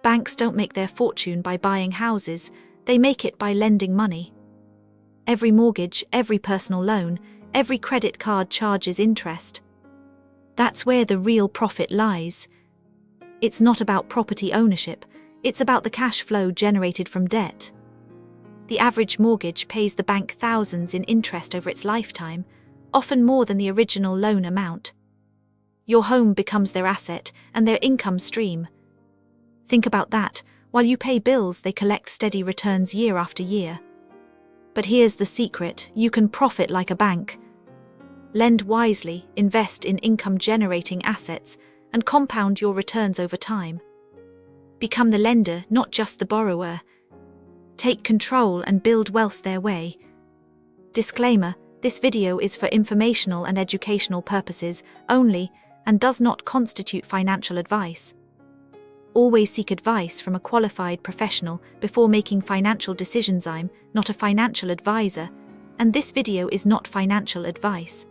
Banks don't make their fortune by buying houses, they make it by lending money. Every mortgage, every personal loan, every credit card charges interest. That's where the real profit lies. It's not about property ownership, it's about the cash flow generated from debt. The average mortgage pays the bank thousands in interest over its lifetime, often more than the original loan amount. Your home becomes their asset and their income stream. Think about that. While you pay bills, they collect steady returns year after year. But here's the secret: you can profit like a bank. Lend wisely, invest in income-generating assets, and compound your returns over time. Become the lender, not just the borrower. Take control and build wealth their way. Disclaimer: this video is for informational and educational purposes only and does not constitute financial advice. Always seek advice from a qualified professional before making financial decisions. I'm not a financial advisor, and this video is not financial advice.